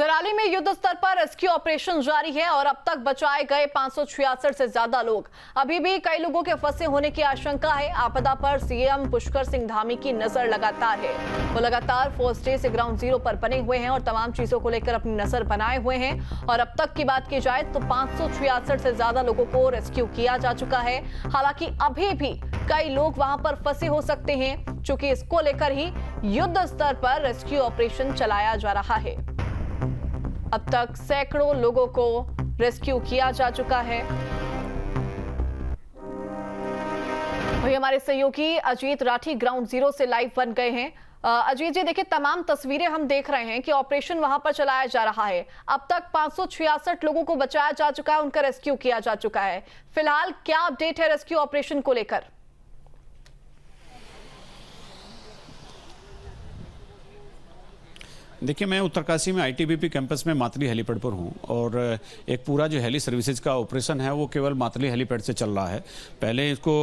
कराली में युद्ध स्तर पर रेस्क्यू ऑपरेशन जारी है और अब तक बचाए गए 566 से ज्यादा लोग। अभी भी कई लोगों के फंसे होने की आशंका है। आपदा पर सीएम पुष्कर सिंह धामी की नजर लगातार है। वो लगातार फर्स्ट डे से ग्राउंड जीरो पर बने हुए हैं और तमाम चीजों को लेकर अपनी नजर बनाए हुए हैं। और अब तक की बात की जाए तो 566 से ज्यादा लोगों को रेस्क्यू किया जा चुका है। हालांकि अभी भी कई लोग वहां पर फंसे हो सकते हैं, चूंकि इसको लेकर ही युद्ध स्तर पर रेस्क्यू ऑपरेशन चलाया जा रहा है। अब तक सैकड़ों लोगों को रेस्क्यू किया जा चुका है। वही हमारे सहयोगी अजीत राठी ग्राउंड जीरो से लाइव बन गए हैं। अजीत जी, देखिए तमाम तस्वीरें हम देख रहे हैं कि ऑपरेशन वहां पर चलाया जा रहा है। अब तक 566 लोगों को बचाया जा चुका है, उनका रेस्क्यू किया जा चुका है। फिलहाल क्या अपडेट है रेस्क्यू ऑपरेशन को लेकर? देखिए, मैं उत्तरकाशी में आईटीबीपी कैंपस में मातली हेलीपैड पर हूं और एक पूरा जो हेली सर्विसेज का ऑपरेशन है वो केवल मातली हेलीपैड से चल रहा है। पहले इसको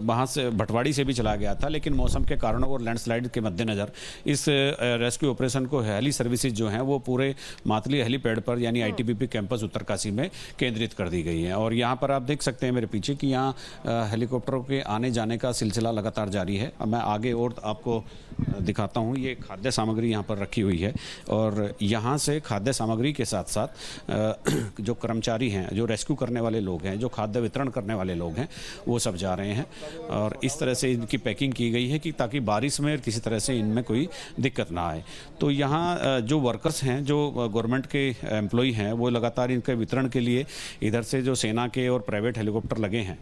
वहां से भटवाड़ी से भी चला गया था, लेकिन मौसम के कारणों और लैंडस्लाइड के मद्देनज़र इस रेस्क्यू ऑपरेशन को हेली सर्विसेज जो हैं वो पूरे मातली हेलीपैड पर यानी आईटीबीपी कैंपस उत्तरकाशी में केंद्रित कर दी गई है। और यहाँ पर आप देख सकते हैं मेरे पीछे कि यहाँ हेलीकॉप्टरों के आने जाने का सिलसिला लगातार जारी है। अब मैं आगे और आपको दिखाता हूँ। ये खाद्य सामग्री यहाँ पर रखी हुई है और यहाँ से खाद्य सामग्री के साथ साथ जो कर्मचारी हैं, जो रेस्क्यू करने वाले लोग हैं, जो खाद्य वितरण करने वाले लोग हैं, वो सब जा रहे हैं। और इस तरह से इनकी पैकिंग की गई है कि ताकि बारिश में किसी तरह से इनमें कोई दिक्कत ना आए। तो यहाँ जो वर्कर्स हैं, जो गवर्नमेंट के एम्प्लॉय हैं, वो लगातार इनके वितरण के लिए इधर से जो सेना के और प्राइवेट हेलीकॉप्टर लगे हैं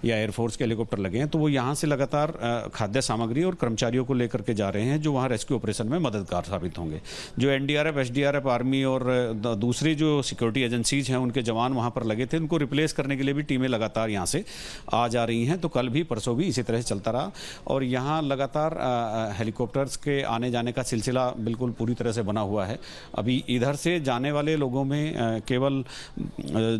या एयरफोर्स के हेलीकॉप्टर लगे हैं, तो वो यहाँ से लगातार खाद्य सामग्री और कर्मचारियों को लेकर के जा रहे हैं, जो वहाँ रेस्क्यू ऑपरेशन में मददगार साबित होंगे। जो एनडीआरएफ, एसडीआरएफ, आर्मी और दूसरी जो सिक्योरिटी एजेंसीज हैं, उनके जवान वहाँ पर लगे थे, उनको रिप्लेस करने के लिए भी टीमें लगातार यहाँ से आ जा रही हैं। तो कल भी परसों भी इसी तरह से चलता रहा और यहाँ लगातार हेलीकॉप्टर्स के आने जाने का सिलसिला बिल्कुल पूरी तरह से बना हुआ है। अभी इधर से जाने वाले लोगों में केवल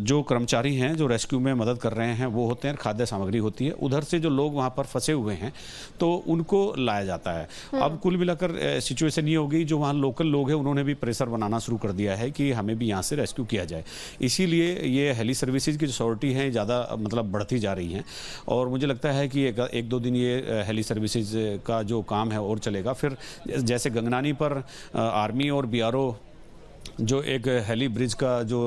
जो कर्मचारी हैं जो रेस्क्यू में मदद कर रहे हैं वो होते हैं, खाद्य सामग्री होती है। उधर से जो लोग वहाँ पर फंसे हुए हैं तो उनको लाया जाता है। अब कुल मिलाकर सिचुएशन ये होगी, जो वहाँ लोकल लोग हैं उन्होंने भी प्रेशर बनाना शुरू कर दिया है कि हमें भी यहाँ से रेस्क्यू किया जाए। इसीलिए ये हेली सर्विसेज की जो सॉरिटी है ज़्यादा बढ़ती जा रही हैं और मुझे लगता है कि एक दो दिन ये हेली सर्विसेज का जो काम है और चलेगा। फिर जैसे गंगनानी पर आर्मी और बीआरओ जो एक हेली ब्रिज का जो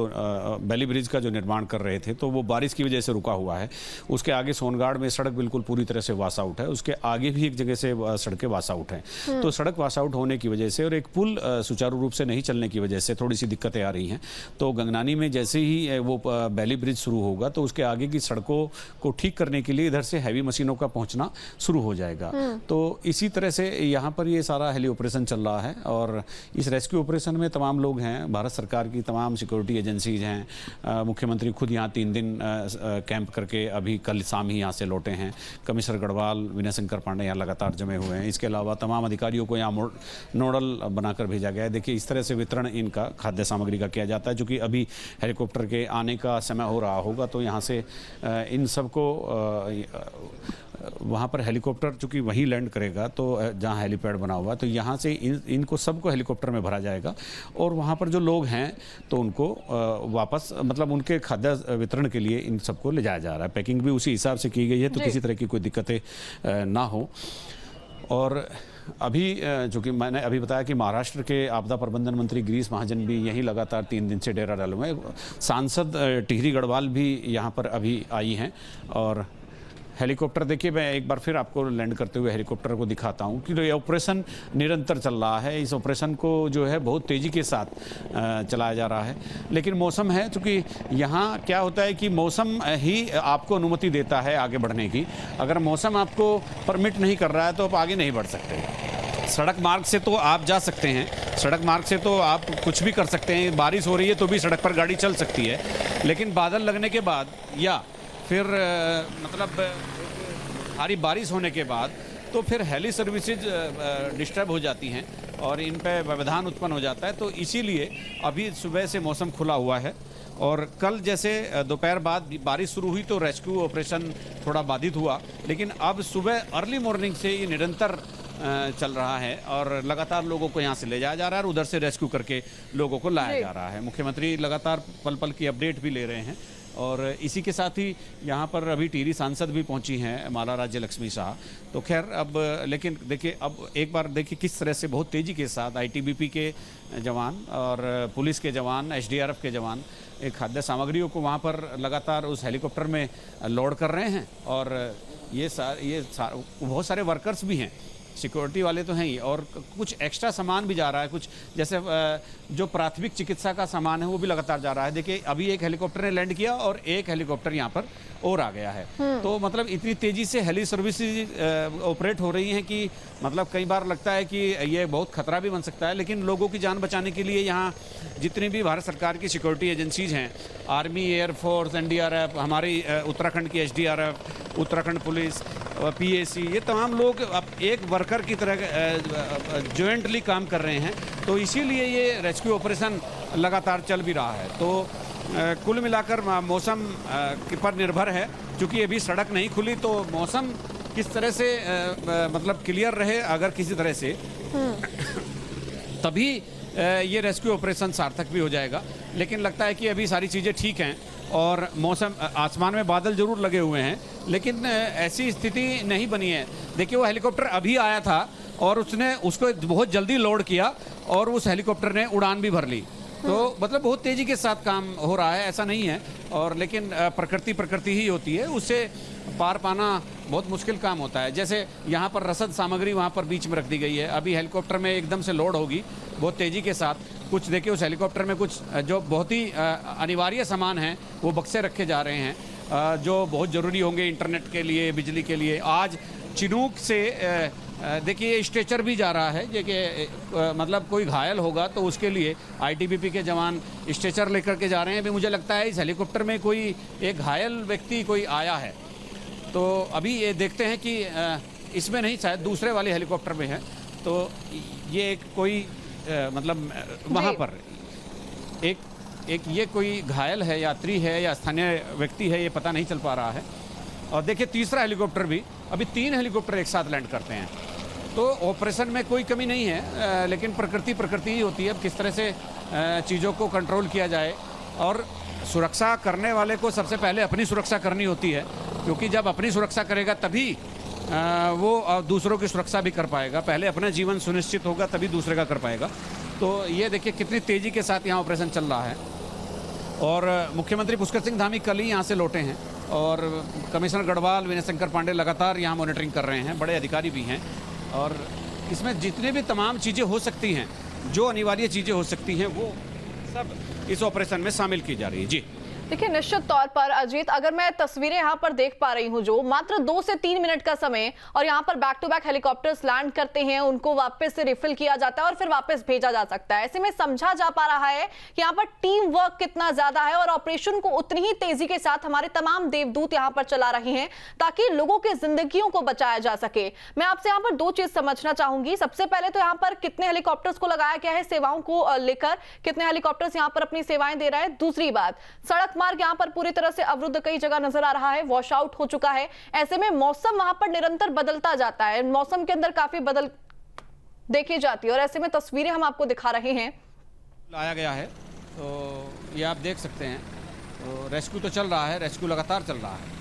बैली ब्रिज का जो निर्माण कर रहे थे, तो वो बारिश की वजह से रुका हुआ है। उसके आगे सोनगाड़ में सड़क बिल्कुल पूरी तरह से वास आउट है। उसके आगे भी एक जगह से सड़कें वास आउट हैं। तो सड़क वास आउट होने की वजह से और एक पुल सुचारू रूप से नहीं चलने की वजह से थोड़ी सी दिक्कतें आ रही हैं। तो गंगनानी में जैसे ही वो बैली ब्रिज शुरू होगा तो उसके आगे की सड़कों को ठीक करने के लिए इधर से हैवी मशीनों का पहुँचना शुरू हो जाएगा। तो इसी तरह से यहाँ पर ये सारा हेली ऑपरेशन चल रहा है और इस रेस्क्यू ऑपरेशन में तमाम लोग हैं। भारत सरकार की तमाम सिक्योरिटी एजेंसीज हैं। मुख्यमंत्री खुद यहाँ 3 दिन कैंप करके अभी कल शाम ही यहाँ से लौटे हैं। कमिश्नर गढ़वाल, विनय शंकर पांडे यहाँ लगातार जमे हुए हैं। इसके अलावा तमाम अधिकारियों को यहाँ नोडल बनाकर भेजा गया है। देखिए, इस तरह से वितरण इनका खाद्य सामग्री का किया जाता है। जो कि अभी हेलीकॉप्टर के आने का समय हो रहा होगा तो यहाँ से इन सबको वहाँ पर हेलीकॉप्टर चूँकि वहीं लैंड करेगा, तो जहाँ हेलीपैड बना हुआ है, तो यहाँ से इनको सबको हेलीकॉप्टर में भरा जाएगा और वहाँ पर जो लोग हैं तो उनको वापस उनके खाद्य वितरण के लिए इन सबको ले जाया जा रहा है। पैकिंग भी उसी हिसाब से की गई है तो किसी तरह की कोई दिक्कतें ना हो। और अभी जो कि मैंने अभी बताया कि महाराष्ट्र के आपदा प्रबंधन मंत्री गिरीश महाजन भी यहीं लगातार 3 दिन से डेरा डाले हुए हैं। सांसद टिहरी गढ़वाल भी यहाँ पर अभी आई हैं और हेलीकॉप्टर देखिए, मैं एक बार फिर आपको लैंड करते हुए हेलीकॉप्टर को दिखाता हूँ कि ये ऑपरेशन निरंतर चल रहा है। इस ऑपरेशन को जो है बहुत तेज़ी के साथ चलाया जा रहा है। लेकिन मौसम है, चूँकि यहाँ क्या होता है कि मौसम ही आपको अनुमति देता है आगे बढ़ने की। अगर मौसम आपको परमिट नहीं कर रहा है तो आप आगे नहीं बढ़ सकते। सड़क मार्ग से तो आप जा सकते हैं, सड़क मार्ग से तो आप कुछ भी कर सकते हैं। बारिश हो रही है तो भी सड़क पर गाड़ी चल सकती है, लेकिन बादल लगने के बाद या फिर भारी बारिश होने के बाद तो फिर हेली सर्विसेज डिस्टर्ब हो जाती हैं और इन पे व्यवधान उत्पन्न हो जाता है। तो इसीलिए अभी सुबह से मौसम खुला हुआ है और कल जैसे दोपहर बाद बारिश शुरू हुई तो रेस्क्यू ऑपरेशन थोड़ा बाधित हुआ, लेकिन अब सुबह अर्ली मॉर्निंग से ये निरंतर चल रहा है और लगातार लोगों को यहाँ से ले जाया जा रहा है और उधर से रेस्क्यू करके लोगों को लाया जा रहा है। मुख्यमंत्री लगातार पल पल की अपडेट भी ले रहे हैं और इसी के साथ ही यहाँ पर अभी टिहरी सांसद भी पहुँची हैं, माला राज्य लक्ष्मी शाह। तो खैर अब लेकिन देखिए, अब एक बार देखिए किस तरह से बहुत तेज़ी के साथ आईटीबीपी के जवान और पुलिस के जवान, एसडीआरएफ के जवान एक खाद्य सामग्रियों को वहाँ पर लगातार उस हेलीकॉप्टर में लोड कर रहे हैं। और बहुत सारे वर्कर्स भी हैं, सिक्योरिटी वाले तो हैं ही, और कुछ एक्स्ट्रा सामान भी जा रहा है, कुछ जैसे जो प्राथमिक चिकित्सा का सामान है वो भी लगातार जा रहा है। देखिए अभी एक हेलीकॉप्टर ने लैंड किया और एक हेलीकॉप्टर यहाँ पर और आ गया है। तो मतलब इतनी तेज़ी से हेली सर्विसेज ऑपरेट हो रही हैं कि मतलब कई बार लगता है कि ये बहुत खतरा भी बन सकता है। लेकिन लोगों की जान बचाने के लिए यहाँ जितनी भी भारत सरकार की सिक्योरिटी एजेंसीज हैं, आर्मी, एयरफोर्स, एनडीआरएफ, हमारी उत्तराखंड की एसडीआरएफ, उत्तराखंड पुलिस, पीएसी, ये तमाम लोग अब एक वर्कर की तरह जॉइंटली काम कर रहे हैं। तो इसीलिए ये रेस्क्यू ऑपरेशन लगातार चल भी रहा है। तो कुल मिलाकर मौसम पर निर्भर है, क्योंकि अभी सड़क नहीं खुली तो मौसम किस तरह से मतलब क्लियर रहे अगर किसी तरह से तभी ये रेस्क्यू ऑपरेशन सार्थक भी हो जाएगा। लेकिन लगता है कि अभी सारी चीज़ें ठीक हैं और मौसम, आसमान में बादल जरूर लगे हुए हैं लेकिन ऐसी स्थिति नहीं बनी है। देखिए वो हेलीकॉप्टर अभी आया था और उसने उसको बहुत जल्दी लोड किया और उस हेलीकॉप्टर ने उड़ान भी भर ली। तो मतलब बहुत तेज़ी के साथ काम हो रहा है, ऐसा नहीं है। और लेकिन प्रकृति ही होती है, उससे पार पाना बहुत मुश्किल काम होता है। जैसे यहाँ पर रसद सामग्री वहाँ पर बीच में रख दी गई है, अभी हेलीकॉप्टर में एकदम से लोड होगी बहुत तेज़ी के साथ। कुछ देखिए उस हेलीकॉप्टर में कुछ जो बहुत ही अनिवार्य सामान है वो बक्से रखे जा रहे हैं, जो बहुत ज़रूरी होंगे इंटरनेट के लिए, बिजली के लिए। आज चिनूक से देखिए स्ट्रेचर भी जा रहा है, देखिए मतलब कोई घायल होगा तो उसके लिए आईटीबीपी के जवान स्ट्रेचर लेकर के जा रहे हैं। अभी मुझे लगता है इस हेलीकॉप्टर में कोई एक घायल व्यक्ति कोई आया है, तो अभी ये देखते हैं कि इसमें नहीं, शायद दूसरे वाले हेलीकॉप्टर में है। तो ये एक कोई मतलब वहाँ पर एक ये कोई घायल है, यात्री है या स्थानीय व्यक्ति है, ये पता नहीं चल पा रहा है। और देखिए तीसरा हेलीकॉप्टर भी, अभी 3 हेलीकॉप्टर एक साथ लैंड करते हैं। तो ऑपरेशन में कोई कमी नहीं है, लेकिन प्रकृति ही होती है। अब किस तरह से चीज़ों को कंट्रोल किया जाए, और सुरक्षा करने वाले को सबसे पहले अपनी सुरक्षा करनी होती है, क्योंकि जब अपनी सुरक्षा करेगा तभी वो दूसरों की सुरक्षा भी कर पाएगा। पहले अपना जीवन सुनिश्चित होगा तभी दूसरे का कर पाएगा। तो ये देखिए कितनी तेज़ी के साथ यहाँ ऑपरेशन चल रहा है। और मुख्यमंत्री पुष्कर सिंह धामी कल ही यहाँ से लौटे हैं और कमिश्नर गढ़वाल, विनय शंकर पांडे लगातार यहाँ मॉनिटरिंग कर रहे हैं, बड़े अधिकारी भी हैं। और इसमें जितने भी तमाम चीज़ें हो सकती हैं, जो अनिवार्य चीज़ें हो सकती हैं, वो सब इस ऑपरेशन में शामिल की जा रही है। जी देखिए निश्चित तौर पर अजीत, अगर मैं तस्वीरें यहाँ पर देख पा रही हूँ, जो मात्र 2 से 3 मिनट का समय और यहाँ पर back to back helicopters land करते हैं, उनको वापस से रिफिल किया जाता है और फिर वापस भेजा जा सकता है। ऐसे में समझा जा पा रहा है कि यहाँ पर टीम वर्क कितना ज्यादा है और ऑपरेशन को उतनी ही तेजी के साथ हमारे तमाम देवदूत यहाँ पर चला रहे हैं ताकि लोगों की जिंदगियों को बचाया जा सके। मैं आपसे यहाँ पर 2 चीज समझना चाहूंगी। सबसे पहले तो यहाँ पर कितने हेलीकॉप्टर्स को लगाया गया है सेवाओं को लेकर, कितने हेलीकॉप्टर्स यहाँ पर अपनी सेवाएं दे रहा है। दूसरी बात, सड़क मार्ग यहाँ पर पूरी तरह से अवरुद्ध कई जगह नजर आ रहा है, वॉश आउट हो चुका है। ऐसे में मौसम वहां पर निरंतर बदलता जाता है, मौसम के अंदर काफी बदल देखी जाती है और ऐसे में तस्वीरें हम आपको दिखा रहे हैं। लाया गया है तो ये आप देख सकते हैं। तो रेस्क्यू तो चल रहा है, रेस्क्यू लगातार चल रहा है।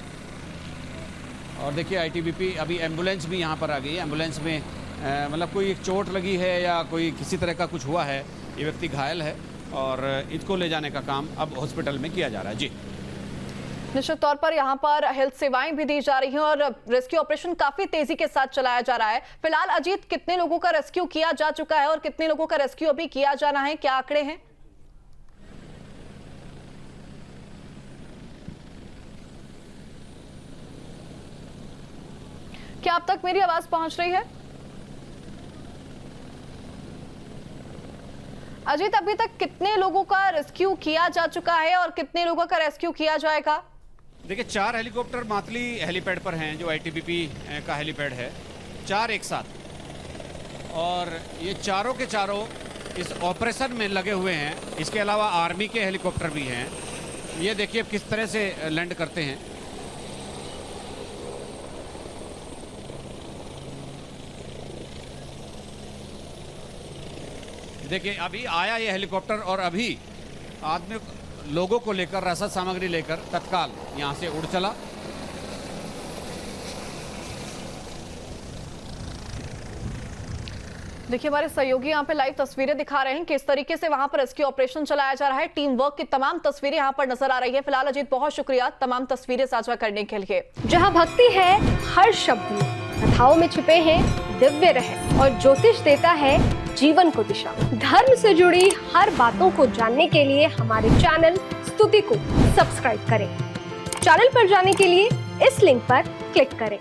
और देखिए आईटीबीपी, अभी एम्बुलेंस भी यहाँ पर आ गई है। एम्बुलेंस में मतलब कोई एक चोट लगी है या कोई किसी तरह का कुछ हुआ है, ये व्यक्ति घायल है और इसको ले जाने का काम अब हॉस्पिटल में किया जा रहा है। जी निश्चित तौर पर यहाँ पर हेल्थ सेवाएं भी दी जा रही हैं और रेस्क्यू ऑपरेशन काफी तेजी के साथ चलाया जा रहा है। फिलहाल अजीत, कितने लोगों का रेस्क्यू किया जा चुका है और कितने लोगों का रेस्क्यू अभी किया जाना है, क्या आंकड़े हैं? क्या अब तक मेरी आवाज पहुंच रही है? अजीत, अभी तक कितने लोगों का रेस्क्यू किया जा चुका है और कितने लोगों का रेस्क्यू किया जाएगा? देखिए 4 हेलीकॉप्टर मातली हेलीपैड पर हैं, जो आईटीबीपी का हेलीपैड है, 4 एक साथ। और ये चारों के चारों इस ऑपरेशन में लगे हुए हैं। इसके अलावा आर्मी के हेलीकॉप्टर भी हैं। ये देखिए किस तरह से लैंड करते हैं। देखिए अभी आया ये हेलीकॉप्टर और अभी आदमी लोगों को लेकर रसद सामग्री लेकर तत्काल यहाँ से उड़ चला। देखिए हमारे सहयोगी यहाँ पे लाइव तस्वीरें दिखा रहे हैं किस तरीके से वहां पर रेस्क्यू ऑपरेशन चलाया जा रहा है। टीम वर्क की तमाम तस्वीरें यहाँ पर नजर आ रही है। फिलहाल अजीत बहुत शुक्रिया तमाम तस्वीरें साझा करने के लिए। जहाँ भक्ति है हर शब्द में, कथाओं में छिपे हैं दिव्य रहस्य और ज्योतिष देता है जीवन को दिशा। धर्म से जुड़ी हर बातों को जानने के लिए हमारे चैनल स्तुति को सब्सक्राइब करें। चैनल पर जाने के लिए इस लिंक पर क्लिक करें।